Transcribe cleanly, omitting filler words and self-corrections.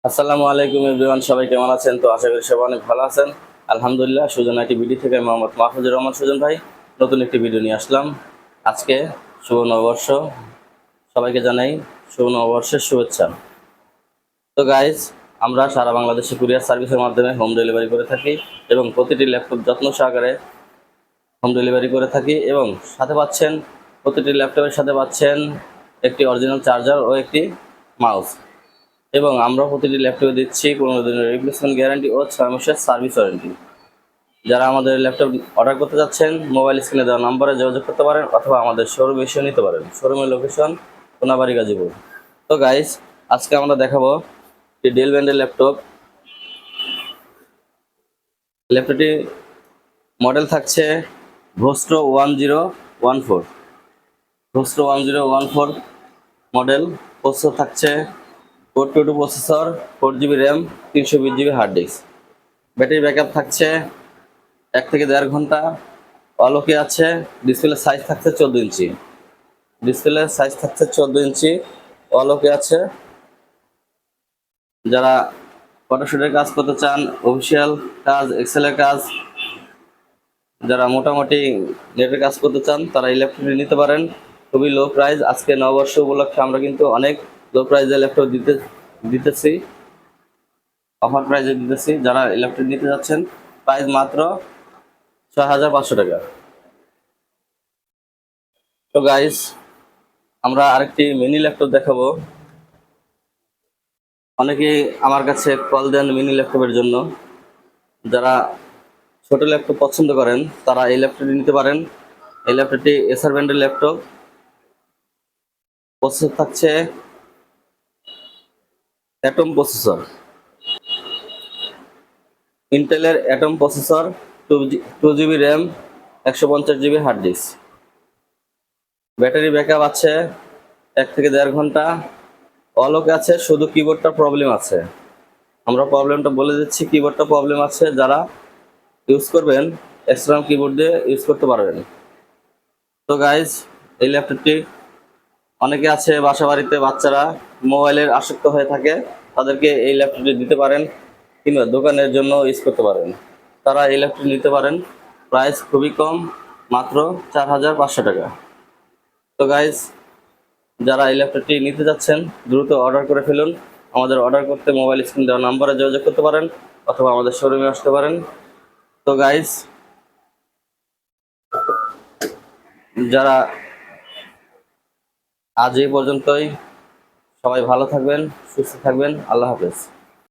আসসালামু আলাইকুম এভরিওয়ান, সবাই কেমন আছেন? তো আশা করি সবাই অনেক ভালো আছেন। আলহামদুলিল্লাহ। সুজন আইটি বিডি থেকে মোহাম্মদ মাহফুজুর রহমান সুজন ভাই নতুন একটি ভিডিও নিয়ে আসলাম। আজকে শুভ নববর্ষ, সবাইকে জানাই শুভ নববর্ষের শুভেচ্ছা। তো গাইজ, আমরা সারা বাংলাদেশে কুরিয়ার সার্ভিসের মাধ্যমে হোম ডেলিভারি করে থাকি এবং প্রতিটি ল্যাপটপ যত্ন সহকারে হোম ডেলিভারি করে থাকি এবং সাথে পাচ্ছেন, প্রতিটি ল্যাপটপের সাথে পাচ্ছেন একটি অরিজিনাল চার্জার ও একটি মাউস। এবং আমরা প্রতিটি ল্যাপটপে দিচ্ছি 15 দিনের রিপ্লেসমেন্ট গ্যারান্টি ও 6 মাসের সার্ভিস ওয়ারেন্টি। যারা আমাদের ল্যাপটপ অর্ডার করতে যাচ্ছেন, মোবাইল স্ক্রিনে দেওয়া নম্বরে যোগাযোগ করতে পারেন অথবা আমাদের শোরুমে এসে নিতে পারেন। শোরুমের লোকেশন কোনাবাড়ি, গাজীপুর। তো গাইস, আজকে আমরা দেখাবো একটি ডেল ব্র্যান্ডের ল্যাপটপ। ল্যাপটপটি মডেল থাকছে ভোস্ট্রো 1014, ভোস্ট্রো 1014 মডেল। প্রসেসর থাকছে 422 processor, 4 GB RAM, 320 GB hard disk. Battery backup থাকছে 1 থেকে 1.5 ঘন্টা। অলোকে আছে। ডিসপ্লে সাইজ থাকছে 14 ইঞ্চি, ডিসপ্লে সাইজ থাকছে 14 ইঞ্চি। অলোকে আছে। যারা ফটোশুটের কাজ করতে চান, অফিসিয়াল কাজ, এক্সেলের কাজ, যারা মোটামুটি নেটের কাজ করতে চান, তারা এই ল্যাপটপটি নিতে পারেন। খুবই লো প্রাইস। আজকে নববর্ষ উপলক্ষে আমরা কিন্তু অনেক লো প্রাইসে ল্যাপটপ দিতেছি, অফার প্রাইসে দিতেছি। যারা এই ল্যাপটপ নিতে যাচ্ছেন, প্রাইস মাত্র 6,500 টাকা। তো গাইস, আমরা আরেকটি মিনি ল্যাপটপ দেখাবো। অনেকেই আমার কাছে কল দেন মিনি ল্যাপটপের জন্য। যারা ছোট ল্যাপটপ পছন্দ করেন, তারা এই ল্যাপটপটি নিতে পারেন। এই ল্যাপটপটি এসার ব্র্যান্ডের ল্যাপটপ। প্রসেসর থাকছে অ্যাটম প্রসেসর, ইন্টেলের Atom processor, 2 GB RAM, 150 GB hard disk. Battery backup আছে 1 থেকে 1.5 ঘন্টা। অলোকে আছে, শুধু কিবোর্ডটা প্রবলেম আছে। আমরা প্রবলেমটা বলে দিচ্ছি। কিবোর্ডটা প্রবলেম আছে, যারা ইউজ করবেন এক্সটার্নাল কিবোর্ড দিয়ে ইউজ করতে পারবেন। তো গাইজ, এই ল্যাপটপটি অনেকে আছে বাসা বাড়িতে বাচ্চারা মোবাইলের আসক্ত হয়ে থাকে, তাদেরকে এই ল্যাপটপটি দিতে পারেন, কিংবা দোকানের জন্য ইউজ করতে পারেন। তারা এই ল্যাপটপটি নিতে পারেন। প্রাইস খুবই কম, মাত্র 4,500 টাকা। তো গাইজ, যারা এই ল্যাপটপটি নিতে যাচ্ছেন, দ্রুত অর্ডার করে ফেলুন। আমাদের অর্ডার করতে মোবাইল স্ক্রিন দেওয়া নাম্বারে যোগাযোগ করতে পারেন অথবা আমাদের শোরুমে আসতে পারেন। তো গাইজ, যারা আজ এই পর্যন্তই। সবাই ভালো থাকবেন, সুস্থ থাকবেন। আল্লাহ হাফেজ।